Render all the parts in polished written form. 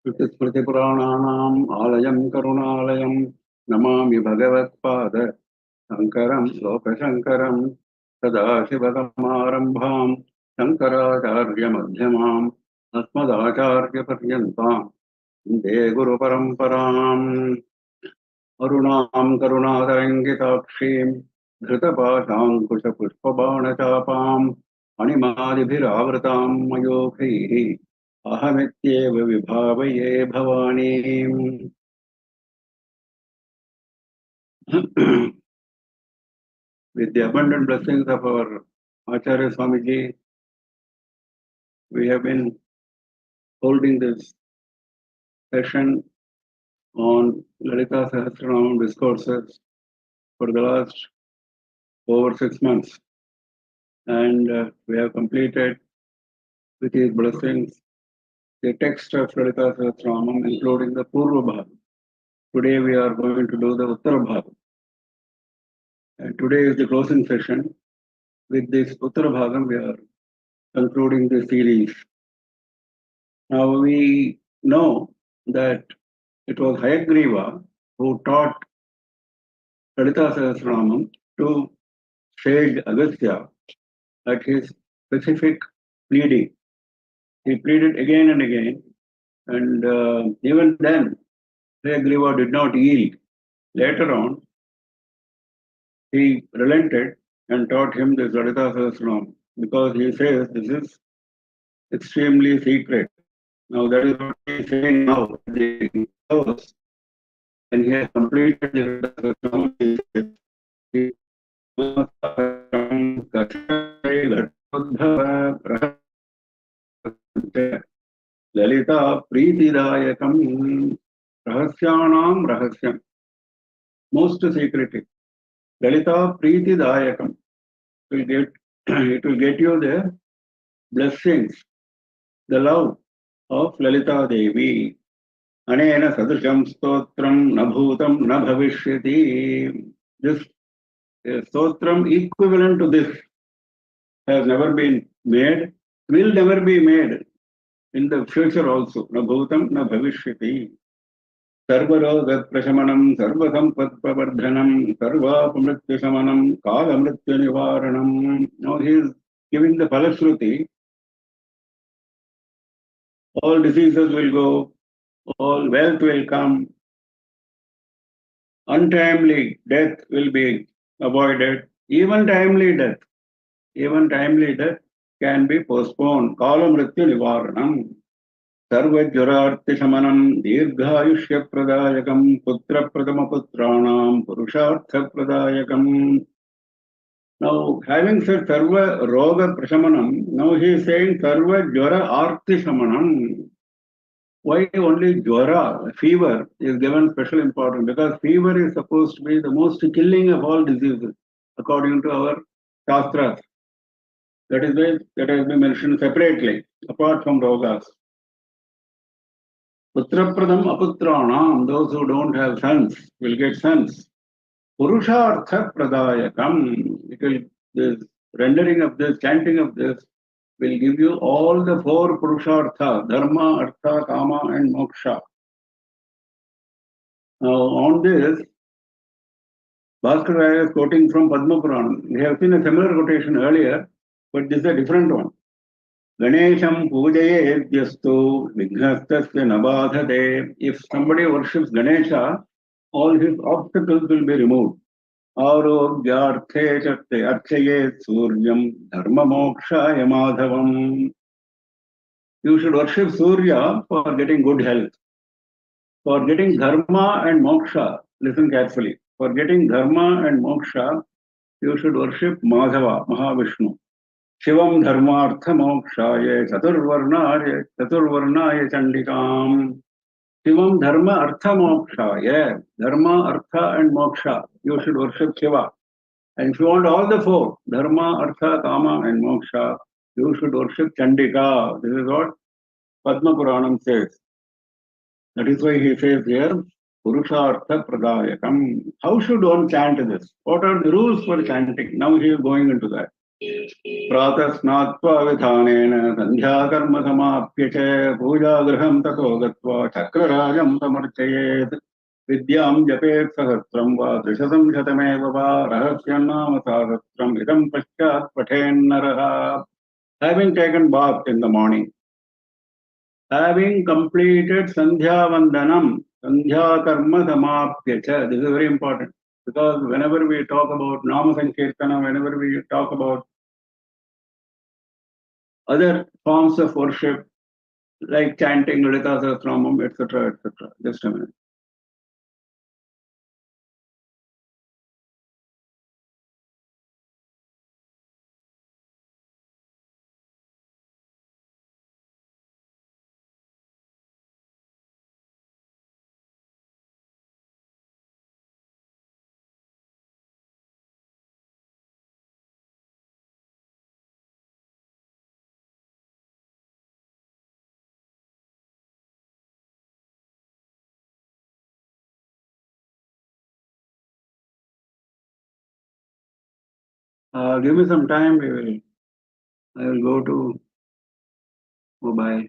स्मृतिपुराणानाम् आलयं करुणालयं नमामि भगवत्पाद शङ्करं लोकशङ्करं सदाशिवसमारम्भां शङ्कराचार्यमध्यमाम् अस्मदाचार्यपर्यन्तां वन्दे गुरुपरम्पराम् अरुणां करुणातरङ्गिताक्षीं धृतपाशाङ्कुशपुष्पबाणचापाम् अणिमादिभिरावृतां मयूखैः अहमित्येव विभावये भवानीम्. With the abundant blessings of our Acharya Swamiji, we have been holding this session on Lalitha Sahasranama discourses for the last over 6 months, and we have completed with his blessings the text of Lalitha Sahasranama, including the Purva Bhaga. Today we are going to do the Uttara Bhaga. And today is the closing session. With this Uttara Bhagam, we are concluding the series. Now we know that it was Hayagriva who taught Lalitha Sahasranam to sage Agastya at his specific pleading. He pleaded again and again, and even then, Hayagriva did not yield. Later on, he relented and taught him this Lalitha Sahasranam because he says this is extremely secret. Now that is what he is saying now. And he has completed the Lalita Pritidayakam Rahasyanam Rahasyam. Most secretive. Lalita Pritidayakam. It will get you the blessings, the love of Lalita Devi. Anena Sadrisham Stotram Nabhutam Nabhavishyati. This Stotram equivalent to this has never been made, will never be made in the future also. Nabhutam Nabhavishyati. Sarvarogat Prashamanam, Sarvasampatpavardhanam, Sarvapamrityasamanam, Kalamritya Nivaranam. Now he is giving the Palashruti. All diseases will go, all wealth will come, untimely death will be avoided, even timely death can be postponed. Kalamritya Nivaranam. Sarvajvarartishamanam dirghayushya pradayakam putra pradama putranam purushartha pradayakam. Now, having said Sarva Roga Prashamanam, now he is saying Sarva Jvara Artishamanam. Why only Jvara, fever, is given special importance? Because fever is supposed to be the most killing of all diseases, according to our Shastras. That is why that has been mentioned separately, apart from Rogas. Putrapradam aputranam, those who don't have sons will get sons. Purushartha pradayakam, this rendering of this, chanting of this, will give you all the 4 purushartha, dharma, artha, kama, and moksha. Now on this, Bhaskara is quoting from Padma Puranam. We have seen a similar quotation earlier, but this is a different one. Ganesham pujayedyastu vighastasya nabadhate. If somebody worships Ganesha, all his obstacles will be removed. Arogyarthe chatte archayet suryam dharma mokshaya madhavam. You should worship Surya for getting good health. For getting dharma and moksha, listen carefully. For getting dharma and moksha, you should worship Madhava, Mahavishnu. Shivam dharmartha mokshaya chaturvarnaya chandikam. Shivam dharma artha mokshaya. Dharma, artha and moksha. You should worship Seva. And if you want all the 4, dharma, artha, kama and moksha, you should worship Chandika. This is what Padma Puranam says. That is why he says here, Purushartha Pradayakam. How should one chant this? What are the rules for chanting? Now he is going into that. प्रातः स्नात्वा विधानेन सन्ध्याकर्म समाप्य च पूजागृहं ततो गत्वा चक्रराजं समर्चयेत् विद्यां जपेत् सहस्रं वा त्रिशतं शतमेव वा रहस्यं नाम सहस्रम् इदं पश्चात् पठेन्नरः. Having taken bath in the morning, having completed Sandhya Vandanam, Sandhya Karma Samapya cha, this is very important because whenever we talk about Nama Sankirtana, whenever we talk about other forms of worship like chanting Lalita Sahasranamam, etc., etc. Just a minute. Give me some time. I will go to mobile.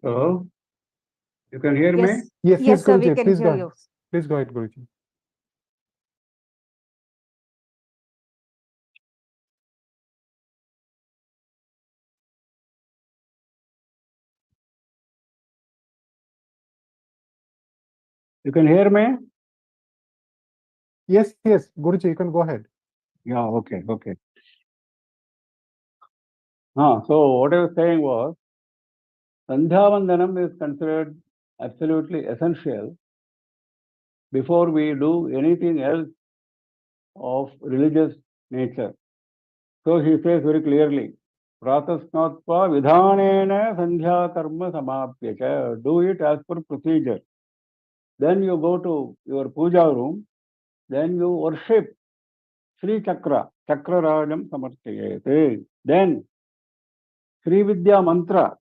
So, you can hear Yes. me? Yes, Yes, sir, we Guruji, can please hear go ahead. you. Please go ahead, Guruji. You can hear me? Yes, Guruji, you can go ahead. Yeah, okay. So what I was saying was, Sandhyavandanam is considered absolutely essential before we do anything else of religious nature. So he says very clearly, Pratasnatva vidhanena sandhya karma samapyacha. Do it as per procedure. Then you go to your puja room, then you worship Sri Chakra, Chakrarajam samarchayate. Then Sri Vidya mantra,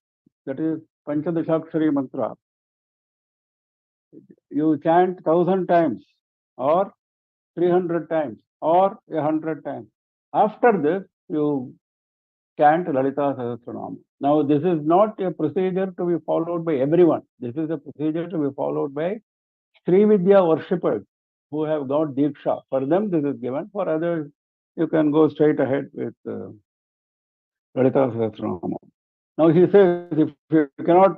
that is Panchadashakshari mantra, you chant 1,000 times or 300 times or 100 times. After this, you chant Lalita Sahasranama. Now, this is not a procedure to be followed by everyone. This is a procedure to be followed by Sri Vidya worshippers who have got Diksha. For them, this is given. For others, you can go straight ahead with Lalita Sahasranama. Now, he says if you cannot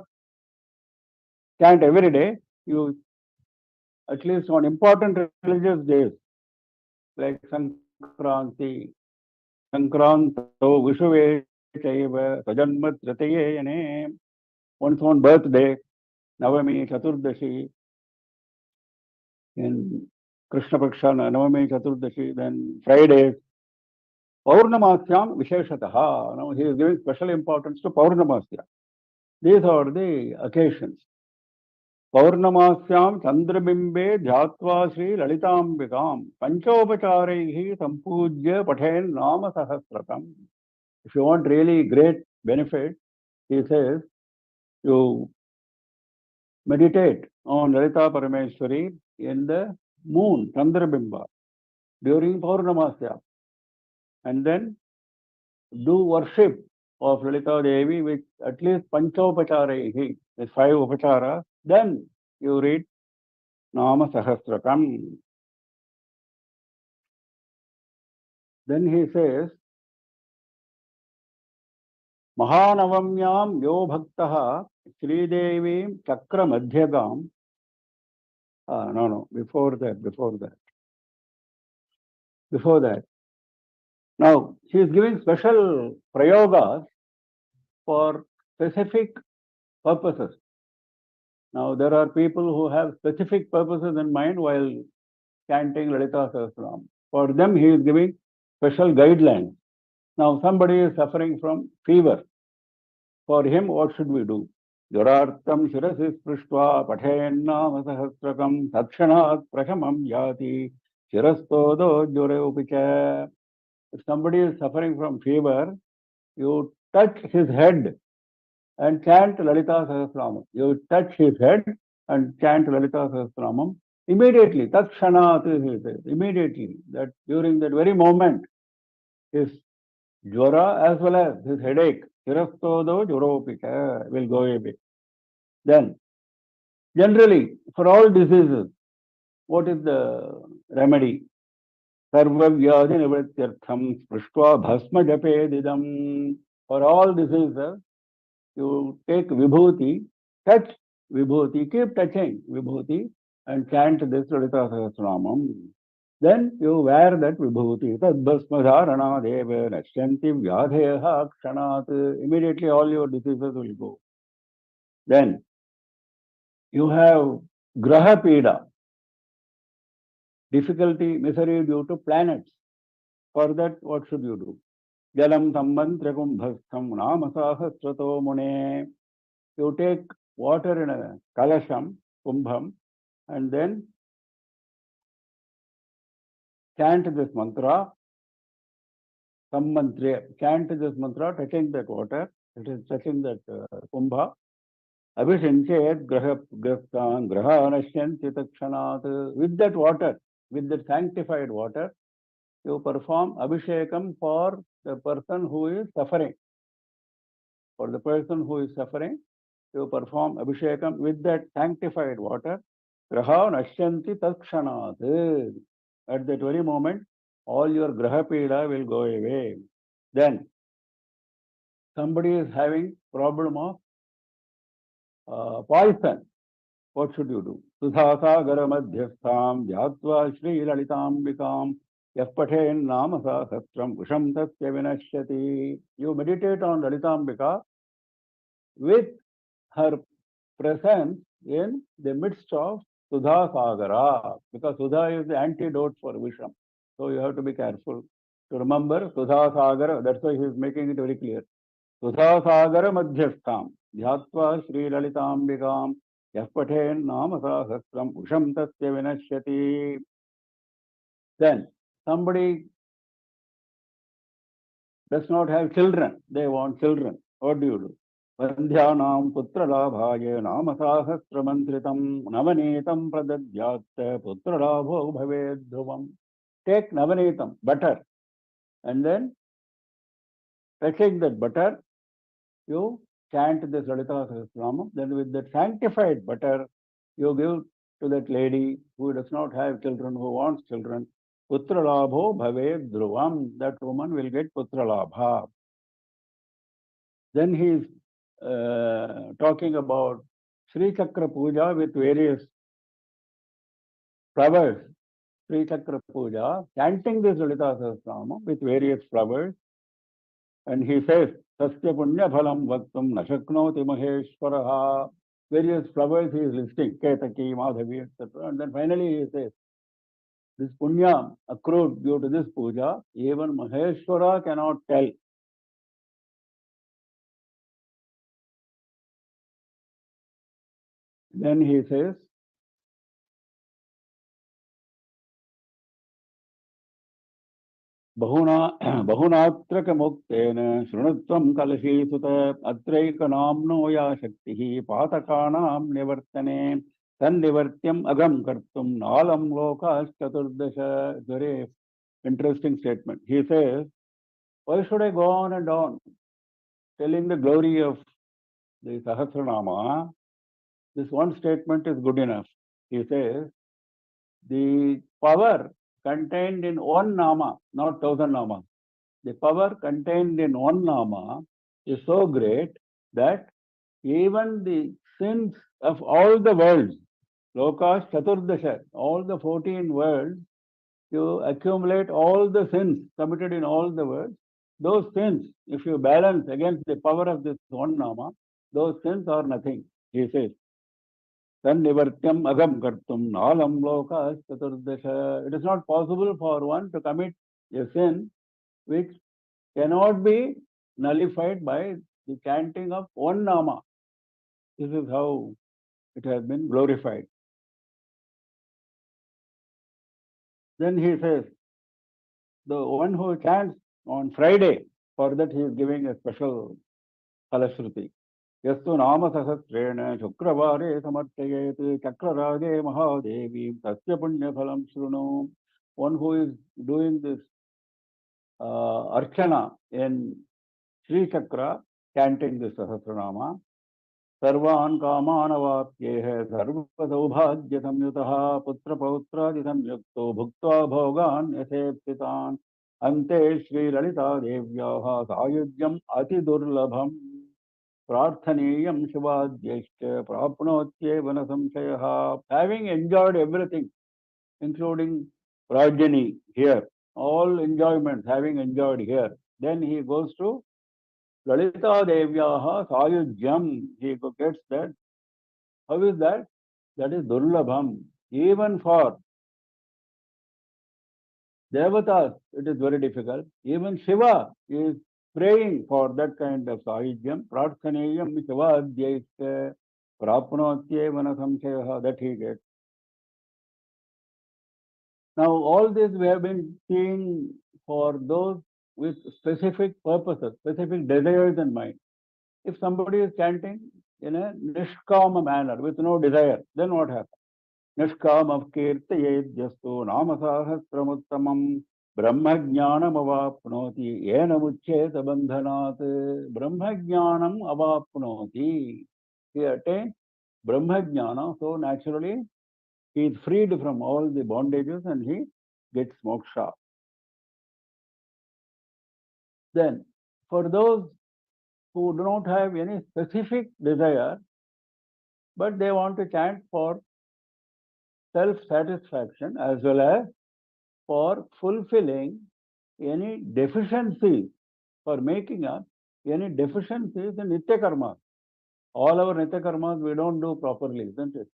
chant every day, you at least on important religious days like Sankranti, Sankranto, Vishuve, Chaiva, Sajanmat, Ratayene, one's own birthday, Navami, Chaturdashi, in Krishna Paksha, Navami, Chaturdashi, then Fridays, Paurnamasyam Visheshataha. Now he is giving special importance to Paurnamasya. These are the occasions. Paurnamasyam Chandrabimbe Dhyatva Sri Lalitambikam Panchopacharaihi Sampujya Pathen Nama Sahasrakam. If you want really great benefit, he says, you meditate on Lalita Parameshwari in the moon, Chandrabimba, during Paurnamasya, and then do worship of Lalita Devi with at least Panchopacharaihi, the 5 Upachara, then you read Nama Sahasrakam. Then he says, Mahanavamyam yo bhaktaha Sridevim Chakra Madhyagam. No, before that. Now, he is giving special prayogas for specific purposes. Now, there are people who have specific purposes in mind while chanting Lalita Sahasranam. For them, he is giving special guidelines. Now, somebody is suffering from fever. For him, what should we do? Jurartam shirasi sprishtva pathenna sahasrakam takshanat prashamam yati shirastodo jureupicha. If somebody is suffering from fever, you touch his head and chant Lalita Sahasranam. You touch his head and chant Lalita Sahasranam. Immediately, takshanat, he says, immediately, that during that very moment, his jwara as well as his headache, shirastodo juropika, will go away. Then, generally, for all diseases, what is the remedy? Sarvavyadi nivrityartham sprishtva bhasma japedidam. For all diseases, you take vibhuti, touch vibhuti, keep touching vibhuti and chant this Lalita Sahasranamam. Then you wear that vibhuti. Tadbhasma dharana deva nashyanti vyadheha kshanat. Immediately all your diseases will go. Then you have graha pida, difficulty, misery due to planets. For that, what should you do? Jalam sammantrakumbhastham namasahasrato mune. You take water in a kalasham, kumbham, and then chant this mantra, sammantre, chant this mantra, touching that water, it is touching that kumbha. Abhishanchet grahastan grahanashyanti takshanat. With that water, with that sanctified water, you perform abhishekam for the person who is suffering. For the person who is suffering, you perform Abhishekam with that sanctified water, Graha Nashyanti Takshanat. At that very moment, all your Graha Pida will go away. Then, somebody is having problem of poison. What should you do? Sudhasagara madhyastham jyatva Shri Lalitambikam yapathen nama sahasram kusham tasya vinashyati. You meditate on Lalitambika with her presence in the midst of Sudha Sagara, because Sudha is the antidote for Visham. So you have to be careful to remember Sudha Sagara. That's why he is making it very clear. Sudha Sagara madhyastham jyatva Shri Lalitambikam yapathen nama sahasram usham tasya vinashyati. Then somebody does not have children, they want children. What do? Vandhyanam putra labhaye nama sahasramantritam navanetam pradadyat putra labho bhaved dhruvam. Take navanetam, butter, and then touching that butter, you chant this Lalita Sahasranama. Then with that sanctified butter, you give to that lady who does not have children, who wants children, putra labho bhaved dhruvam. That woman will get putra labha. Then he is talking about Sri Chakra Puja with various flowers. Sri Chakra Puja, chanting this Lalita Sahasranama with various flowers. And he says, Sasya Punya Phalam Vaktum Nashaknoti Maheshwaraha. Various flowers he is listing, Ketaki, Madhavi, etc. And then finally he says, this Punya accrued due to this puja, even Maheshwara cannot tell. Then he says, Bahunatra Muktena Shrunatvam Kalashi Sutta Atraika Namno Ya Shakti Patakanam Nivartane Tan Nivartyam Agam Kartum Nalam Lokas Chaturdasha. Very interesting statement. He says, why should I go on and on telling the glory of the Sahasranama? This one statement is good enough. He says, the power contained in one Nama, not 1000 Namas. The power contained in one Nama is so great that even the sins of all the worlds, Lokas Chaturdasha, all the 14 worlds, you accumulate all the sins committed in all the worlds. Those sins, if you balance against the power of this one Nama, those sins are nothing. He says, Tan nivartyam agam kartum nalam lokas chaturdasha. It is not possible for one to commit a sin which cannot be nullified by the chanting of one Nama. This is how it has been glorified. Then he says, the one who chants on Friday, for that he is giving a special Falashruti. Yastu Nama Sahasrena Shukravare Samartayet Chakrarage Mahadevi Tasya Punya Phalam Shrunu. One who is doing this Archana in Sri Chakra, chanting this Sahasranama. Sarvan Kamanavapyehe Sarva Saubhagya Samyutaha Putra Pautradi Samyukto Bhuktva Bhogan Yaseptitan Ante Shri Lalita Devyaha Sayudyam Ati Durlabham Prarthaniyam Shivadhyashya Prapnotyevana Samshayaha. Having enjoyed everything, including Rajani here, all enjoyments having enjoyed here, then he goes to Lalita Devyaha Sayudyam. He gets that. How is that? That is Durlabham. Even for Devatas, it is very difficult. Even Shiva is praying for that kind of Sayudyam. Prarthaneyam Shivadhyashya Prapnotyevana Samshayaha. That he gets. Now, all this we have been seeing for those with specific purposes, specific desires in mind. If somebody is chanting in a nishkama manner, with no desire, then what happens? Nishkama kirtayedyastu namasahasramuttamam brahmajnanam avapnoti yena muccheta bandhanat. Brahmajnanam avapnoti. he attained Brahma Jnana, so naturally he is freed from all the bondages and he gets moksha. Then, for those who do not have any specific desire, but they want to chant for self-satisfaction as well as for fulfilling any deficiencies, for making up any deficiencies in Nitya Karma. All our Nitya Karmas we don't do properly, isn't it?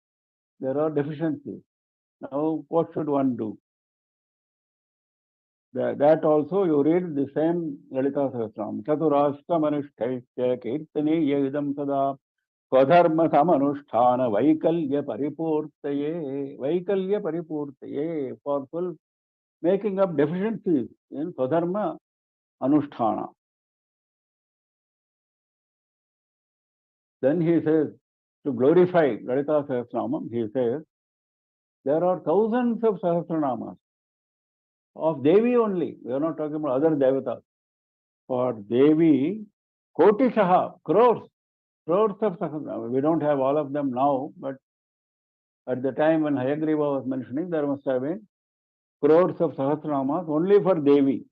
There are deficiencies. Now, what should one do? That also you read the same Lalita Sahasranama. Chaturashta Manushtaitya Kirtani Yedam Sada Swadharma Samanusthana Vaikalya Paripurtaye for full making up deficiencies in Swadharma Anusthana. Then he says, to glorify Lalita Sahasranamam, he says, there are thousands of Sahasranamas of Devi only. We are not talking about other Devatas. For Devi, Kotishaha, crores of Sahasranamas. We don't have all of them now, but at the time when Hayagriva was mentioning, there must have been crores of Sahasranamas only for Devi.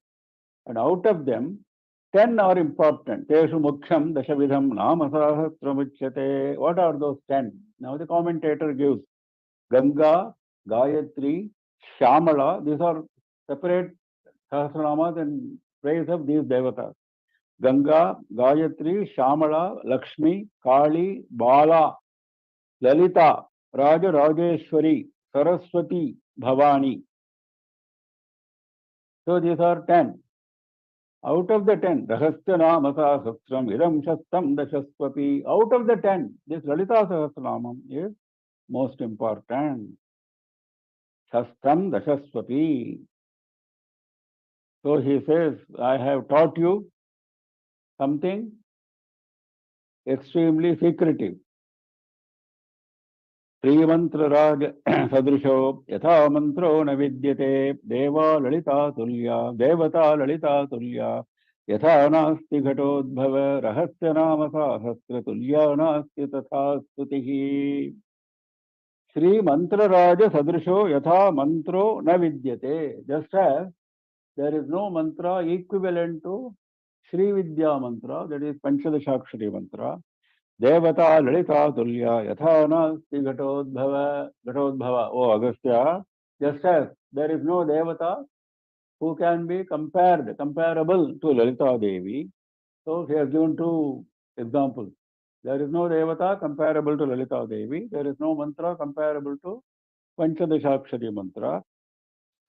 And out of them, 10 are important. Teshu Mukhyam Dashavidham Nama Sahasramuchyate. What are those 10? Now the commentator gives Ganga, Gayatri, Shyamala. These are separate Sahasranamas in praise of these Devatas. Ganga, Gayatri, Shyamala, Lakshmi, Kali, Bala, Lalita, Raja Rajeshwari, Saraswati, Bhavani. So these are 10. Out of the 10, Rahasya Nama Sahasram, Idam Shastam Dashaswapi. Out of the 10, this Lalita Sahasranamam is most important. Shastam Dashaswapi. So he says, I have taught you something extremely secretive. Srimantra Raj Sadrisho Yatha Mantro Navidyate Deva Lalita Tulya Devata Lalita Tulya Yatha Nasti Ghatodbhava Rahasya Nama Sahasra Tulya Nasti Tatha Stutihi. Sri Mantra Raja Sadrisho Yatha Mantro Navidyate. Just as there is no mantra equivalent to Sri Vidya mantra, that is Panchadashakshari mantra. Devata Lalita Tulya Yatha Nasti Ghatodbhava. Oh Agastya, just as there is no Devata who can be comparable to Lalita Devi. So he has given two examples. There is no Devata comparable to Lalita Devi. There is no mantra comparable to Panchadashakshari mantra.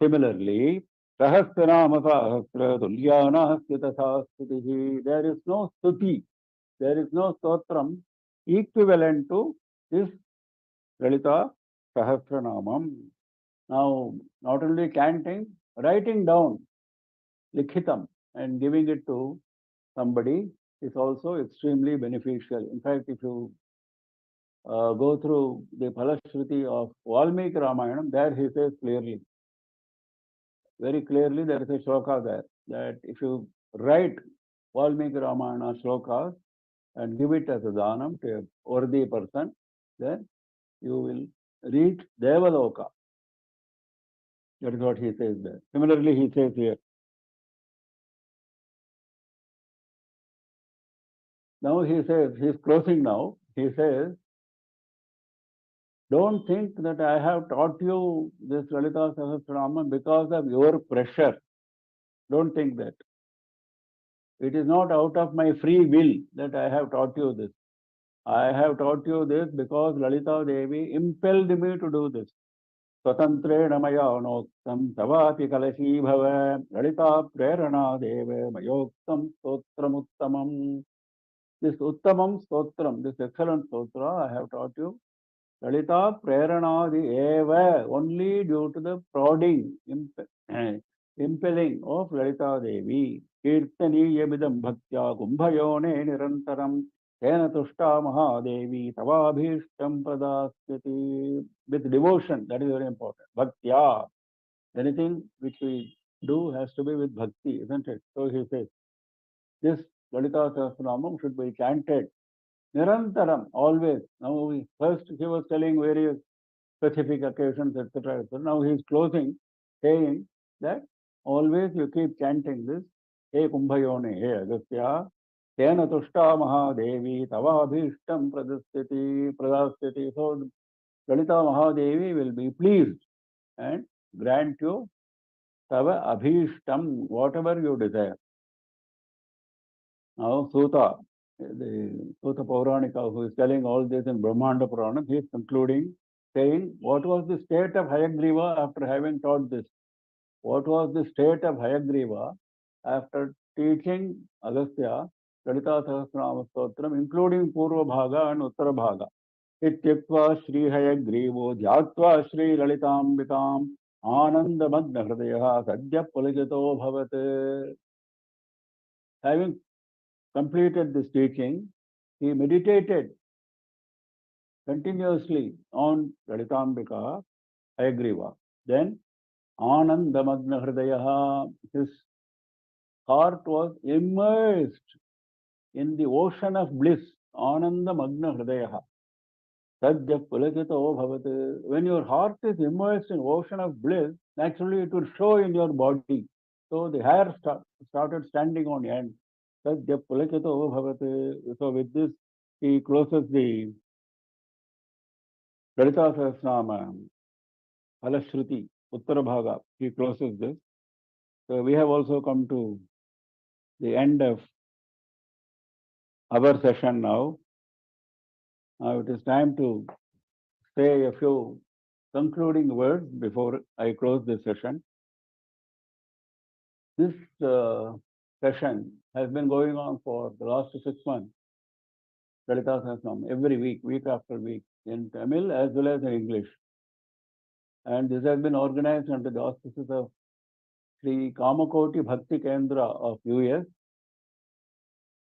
Similarly, Rahasyanama Sahasra Tulya Nasti Tatha Stutihi. There is no stuti, there is no stotram equivalent to this Lalita Sahasranamam. Now, not only chanting, writing down, likhitam, and giving it to somebody is also extremely beneficial. In fact, if you go through the Phalashruti of Valmiki Ramayanam, there he says clearly, very clearly, there is a shloka there, that if you write Valmiki Ramayana shlokas and give it as a dhanam to a worthy person, then you will reach Devaloka. That is what he says there. Similarly, he says here. Now he says, he is closing now. He says, don't think that I have taught you this Lalita Sahasranama because of your pressure. Don't think that. It is not out of my free will that I have taught you this. I have taught you this because Lalita Devi impelled me to do this. Swatantrena maya anoktam tavapi kalashi bhava Lalita prerana deva mayoktam stotramuttamam. This uttamam stotram, this excellent stotra I have taught you. Lalita Praranadi Eva, only due to the prodding, impelling of Lalita Devi. Kirtani Yabidam Bhaktya Kumbhayone Nirantaram Tena Tushta Mahadevi Tavabhishtam Pradasyati. With devotion, that is very important. Bhaktya. Anything which we do has to be with bhakti, isn't it? So he says, this Lalita Sahasranamam should be chanted Nirantaram, always. Now, first he was telling various specific occasions, etc. etc. Now he is closing, saying that always you keep chanting this. He Kumbhayone, he Agastya, Tena Tushta Mahadevi, Tava Abhishtam Pradastiti. So Lalita Mahadevi will be pleased and grant you Tava Abhishtam, whatever you desire. Now Suta, the Suta Pauranika, who is telling all this in Brahmanda Purana, he is concluding, saying, what was the state of Hayagriva after having taught this? What was the state of Hayagriva after teaching Agastya, Lalita Sahasranama Stotram, including Purva Bhaga and Uttara Bhaga? Ityakva Shri Hayagrivo, Jyatva Shri Lalitambikam, Ananda Magna Hridaya, Sadhya Pulajito Bhavate. Having completed this teaching, he meditated continuously on Lalitambika, Hayagriva. Then Anandamagna Hridaya, his heart was immersed in the ocean of bliss. Anandamagna Hridaya. Sadhya Pulakita Bhavate. When your heart is immersed in ocean of bliss, naturally it will show in your body. So the hair started standing on end. Sadhya Pulakita Bhavate. So with this, he closes the Lalita Sahasranama, Falashruti, Uttara Bhaga. He closes this. So we have also come to the end of our session now. Now it is time to say a few concluding words before I close this session. This session has been going on for the last 6 months. Lalita Sahasranam, every week, week after week, in Tamil as well as in English. And this has been organized under the auspices of SRI Kamakoti Bhakti Kendra of US,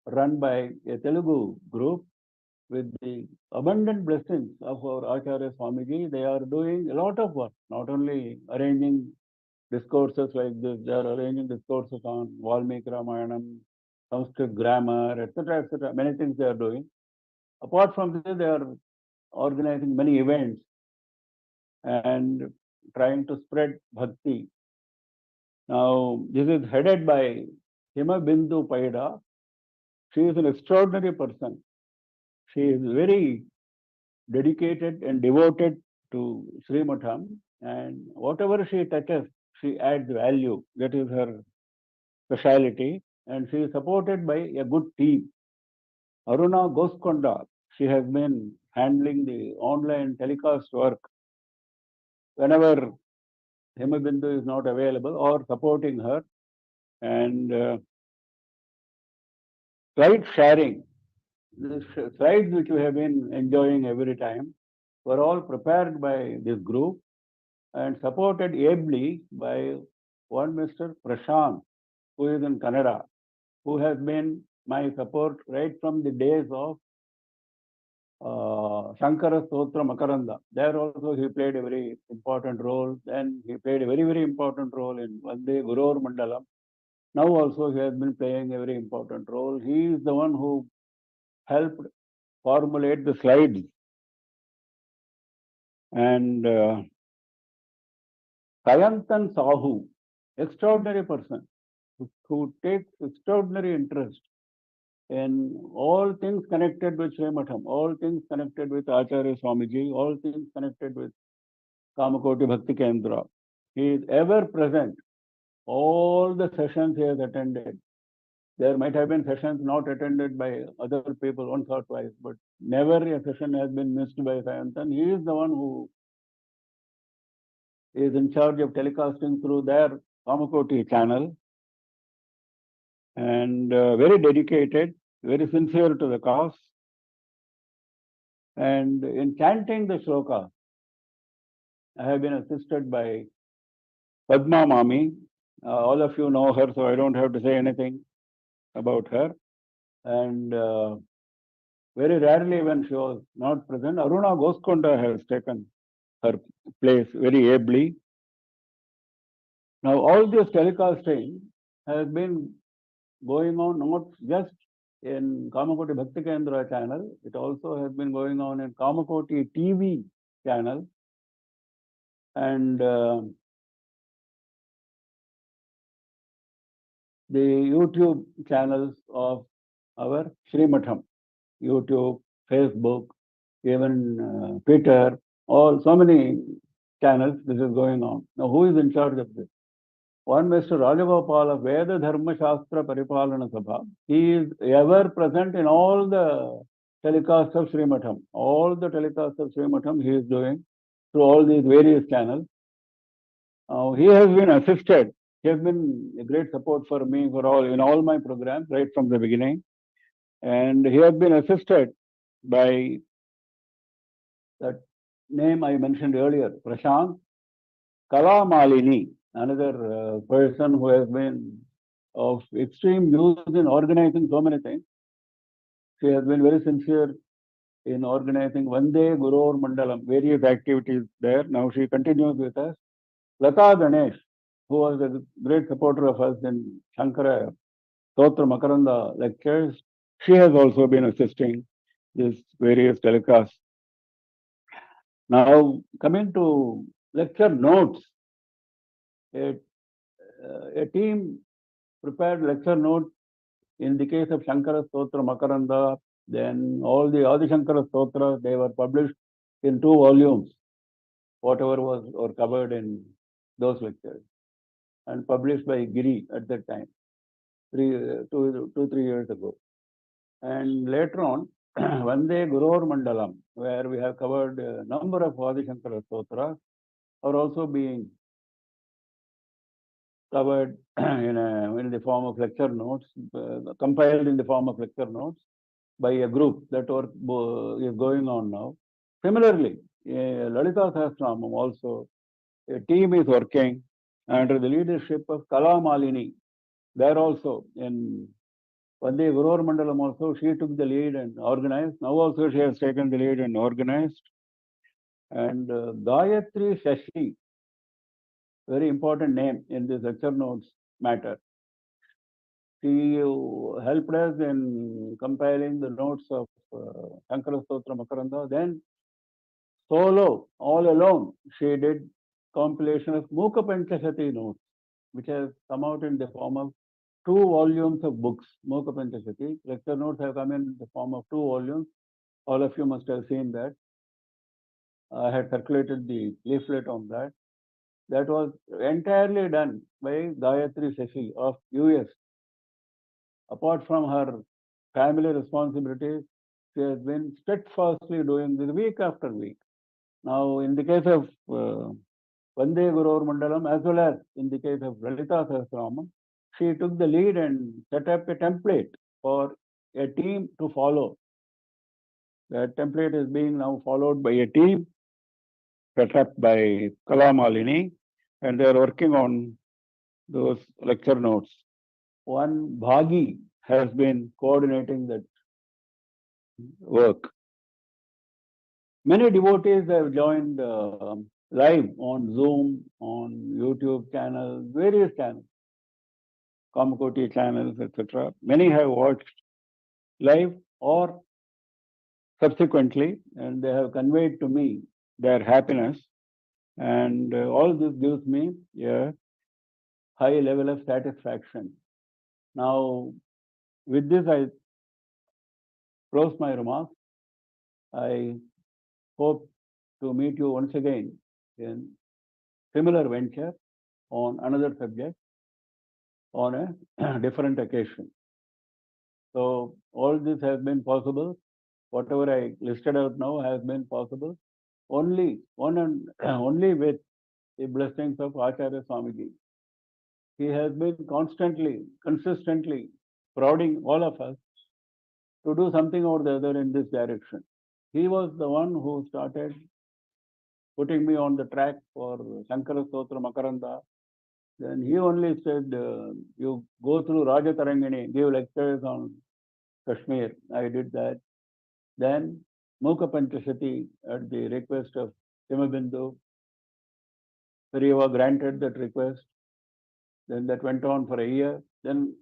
run by a Telugu group with the abundant blessings of our Acharya Swamiji. They are doing a lot of work, not only arranging discourses like this, they are arranging discourses on Valmiki Ramayanam, Sanskrit grammar, etc., etc. Many things they are doing. Apart from this, they are organizing many events and trying to spread bhakti. Now, this is headed by Himabindu Pyda. She is an extraordinary person. She is very dedicated and devoted to Sri Matham, and whatever she touches, she adds value. That is her speciality, and she is supported by a good team. Aruna Gosukonda, she has been handling the online telecast work whenever Himabindu is not available or supporting her, and slide sharing. The slides which we have been enjoying every time were all prepared by this group and supported ably by one Mr. Prashant, who is in Canada, who has been my support right from the days of Shankara Stotra Makaranda. There also he played a very important role. Then he played a very, very important role in Vande Gurur Mandalam. Now also he has been playing a very important role. He is the one who helped formulate the slides. And Sayantan Sahu, extraordinary person who takes extraordinary interest in all things connected with Sri Matham, all things connected with Acharya Swamiji, all things connected with Kamakoti Bhakti Kendra. He is ever present. All the sessions he has attended. There might have been sessions not attended by other people once or twice, but never a session has been missed by Sayantan. He is the one who is in charge of telecasting through their Kamakoti channel, and very dedicated, very sincere to the cause. And in chanting the shloka, I have been assisted by Padma Mami. All of you know her, so I don't have to say anything about her. And very rarely when she was not present, Aruna Gosukonda has taken her place very ably. Now all this telecasting has been going on not just in Kamakoti Bhakti Kendra channel. It also has been going on in Kamakoti TV channel. And the YouTube channels of our Srimatham, YouTube, Facebook, even Twitter, so many channels this is going on. Now, who is in charge of this? One Mr. Rajagopal of Veda Dharma Shastra Paripalana Sabha. He is ever present in all the telecasts of Srimatham. All the telecasts of Srimatham he is doing through all these various channels. He has been assisted. He has been a great support for me in all my programs right from the beginning. And he has been assisted by that name I mentioned earlier, Prashant Kala Malini, another person who has been of extreme use in organizing so many things. She has been very sincere in organizing Vande Gurur Mandalam, various activities there. Now she continues with us. Lata Ganesh, who was a great supporter of us in Shankara Stotra Makaranda lectures, she has also been assisting these various telecasts. Now, coming to lecture notes, a team prepared lecture notes in the case of Shankara Stotra Makaranda, then all the Adi Shankara Stotras, they were published in 2 volumes, whatever was or covered in those lectures, and published by Giri at that time, 3 years ago. And later on, Vande Gurur Mandalam, where we have covered a number of Adi Shankara Stotras, are also being covered in the form of lecture notes, compiled in the form of lecture notes by a group that work is going on now. Similarly, LALITHA SAHASRANAMA also, a team is working under the leadership of Kala Malini. There also, in Vande Gurur Mandalam also, she took the lead and organized. Now also she has taken the lead and organized. And Gayatri Shashi, very important name in this lecture notes matter. She helped us in compiling the notes of Shankara Stotra Makaranda. Then solo, all alone, she did compilation of Mukha Panchashati notes, which has come out in the form of 2 volumes of books. Mukha Panchashati lecture notes have come in the form of 2 volumes. All of you must have seen that. I had circulated the leaflet on that. That was entirely done by Gayatri Shashi of US. Apart from her family responsibilities, she has been steadfastly doing this week after week. Now, in the case of Vande Gurur Mandalam, as well as in the case of LALITHA SAHASRANAMA, she took the lead and set up a template for a team to follow. That template is being now followed by a team set up by Kala Malini, and they are working on those lecture notes. One Bhagi has been coordinating that work. Many devotees have joined live on Zoom, on YouTube channels, various channels, Kamakoti channels, etc. Many have watched live or subsequently, and they have conveyed to me their happiness. And all this gives me a high level of satisfaction. Now, with this, I close my remarks. I hope to meet you once again in similar venture on another subject on a different occasion. So all this has been possible. Whatever I listed out now has been possible only with the blessings of Acharya Swamiji. He has been constantly, consistently prodding all of us to do something or the other in this direction. He was the one who started putting me on the track for Shankara Stotra Makaranda. Then he only said, you go through Rajatarangini, give lectures on Kashmir. I did that. Then Mukha Panchashati at the request of Himabindu. Seva granted that request. Then that went on for a year. Then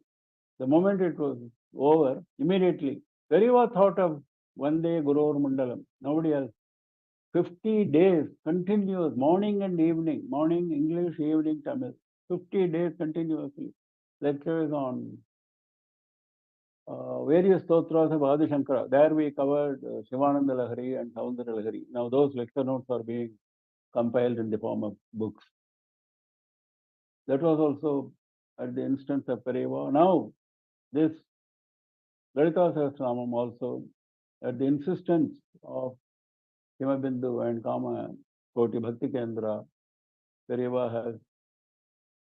the moment it was over, immediately, Seva thought of one day Guru Mandalam, nobody else. 50 days continuous, morning and evening, morning English, evening Tamil, 50 days continuously. Lectures on various stotras of Adi Shankara. There we covered Shivananda Lahari and Saundara Lahari. Now those lecture notes are being compiled in the form of books. That was also at the instance of Seva. Now this LALITHA SAHASRANAMA also at the insistence of Himabindu and Kamakoti Bhakti Kendra, Seva has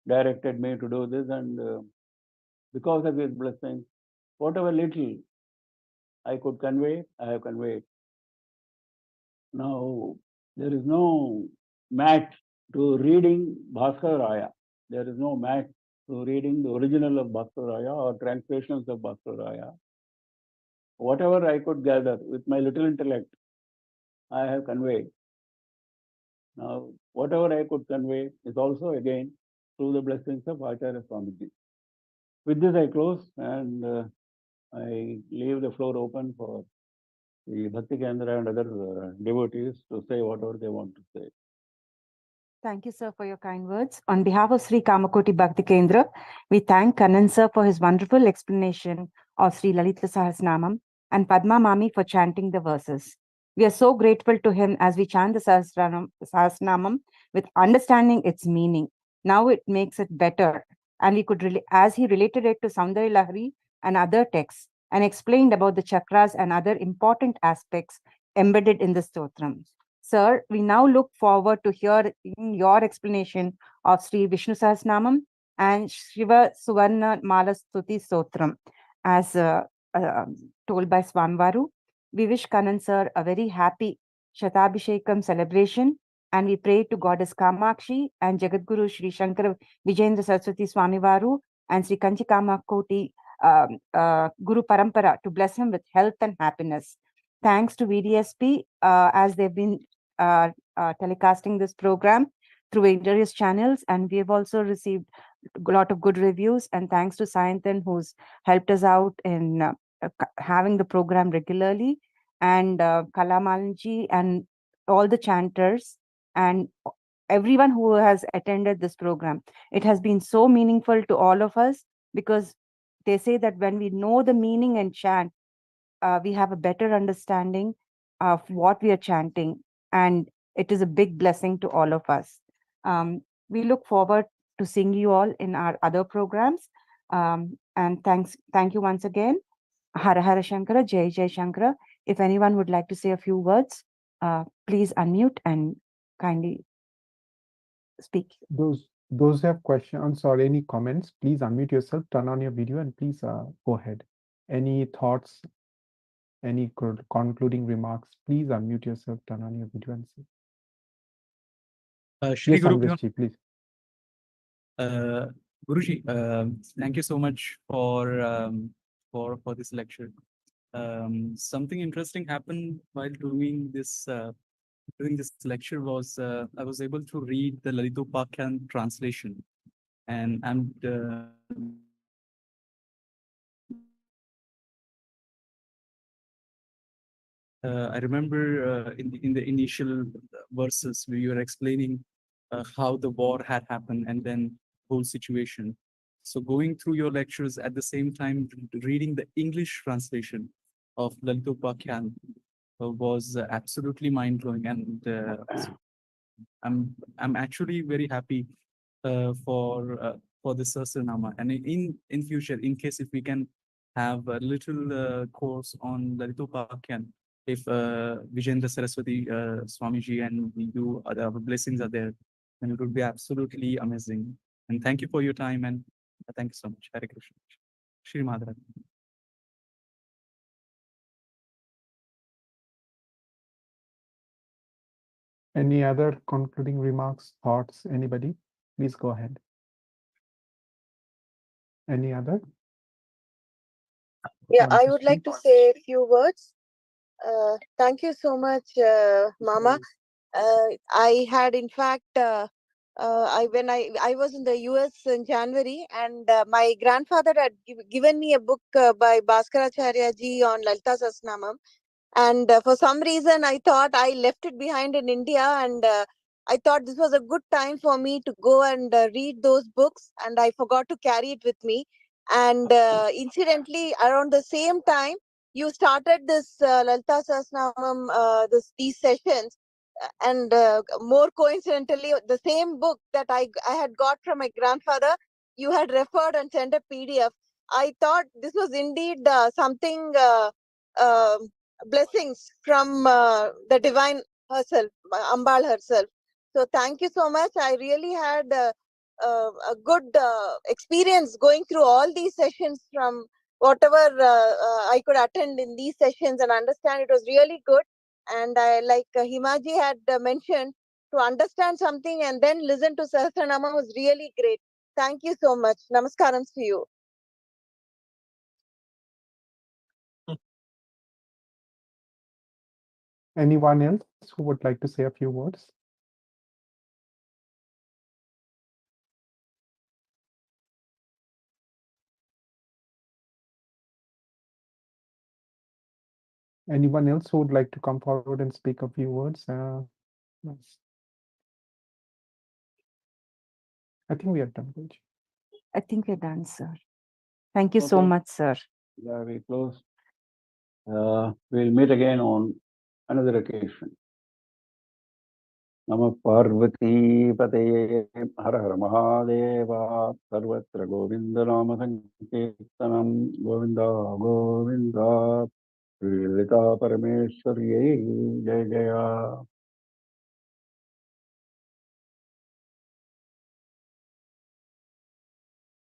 directed me to do this, and because of his blessing, whatever little I could convey, I have conveyed. Now, there is no mat to reading Bhaskar Raya. There is no mat to reading the original of Bhaskar Raya or translations of Bhaskar Raya. Whatever I could gather with my little intellect, I have conveyed. Now, whatever I could convey is also again through the blessings of Acharya Swamiji. With this, I close and I leave the floor open for the Bhakti Kendra and other devotees to say whatever they want to say. Thank you, sir, for your kind words. On behalf of SRI Kamakoti Bhakti Kendra, we thank Kannan, sir, for his wonderful explanation of Sri LALITHA Sahasranamam and Padma Mami for chanting the verses. We are so grateful to him as we chant the Sahasranamam with understanding its meaning. Now it makes it better, and we could, as he related it to Saundara Lahari and other texts, and explained about the chakras and other important aspects embedded in the stotram. Sir, we now look forward to hearing your explanation of Sri Vishnu Sahasranamam and Shiva Suvarna Mala Stuti Stotram as told by Swamivaru. We wish Kannan sir a very happy Shatabhishekam celebration, and we pray to Goddess Kamakshi and Jagadguru Sri Shankara Vijayendra Saraswati Swamivaru and Sri Kanchi Kamakoti Guru Parampara to bless him with health and happiness. Thanks to VDSP as they've been telecasting this program through various channels, and we have also received a lot of good reviews, and thanks to Sayantan who's helped us out in having the program regularly, and Kalamalanji and all the chanters and everyone who has attended this program. It has been so meaningful to all of us because they say that when we know the meaning and chant, we have a better understanding of what we are chanting, and it is a big blessing to all of us. We look forward to seeing you all in our other programs. And thank you once again. Hara Hara Shankara, Jai Jai Shankara. If anyone would like to say a few words, please unmute and kindly speak. Those who have questions or any comments, please unmute yourself, turn on your video, and please go ahead. Any thoughts, any concluding remarks, please unmute yourself, turn on your video and say. Shri Yes, Guru, Anvesh-ji, please. Guruji, thank you so much for this lecture. Something interesting happened while doing this lecture was I was able to read the Lalitopakhyan translation, and I remember in the initial verses where you were explaining how the war had happened and then whole situation. So going through your lectures at the same time reading the English translation of Lalitopakhyan was absolutely mind blowing, and I'm actually very happy for this Sahasranama, and in future, in case if we can have a little course on Lalitopakhyan, if Vijayendra Saraswati Swamiji and you, our blessings are there, then it would be absolutely amazing. And thank you for your time, and thank you so much. Hare Krishna. Shri Madhara. Any other concluding remarks, thoughts, anybody? Please go ahead. Any other? Yeah, I would like to say a few words. Thank you so much, Mama. I had, in fact, I was in the US in January, and my grandfather had given me a book by Bhaskaracharya ji on Lalita Sahasranamam. And for some reason, I thought I left it behind in India, and I thought this was a good time for me to go and read those books, and I forgot to carry it with me. And incidentally, around the same time, you started this Lalita Sahasranamam, these sessions, and more coincidentally, the same book that I had got from my grandfather, you had referred and sent a PDF. I thought this was indeed something. Blessings from the divine herself, Ambal herself. So thank you so much. I really had a good experience going through all these sessions, from whatever I could attend in these sessions and understand. It was really good. And I, like Himaji had mentioned, to understand something and then listen to Sahasranama was really great. Thank you so much. Namaskarams to you. Anyone else who would like to say a few words? Anyone else who would like to come forward and speak a few words? Yes. I think we are done. Guruji. I think we're done, sir. Thank you so Okay. much, sir. Yeah, we close. We'll meet again on another occasion. Namah Parvati Pataye Har Har Mahadeva Sarvatra Govinda Nama Sankirtanam Govinda Govinda Sri Lita Parameshwari Jai Jaya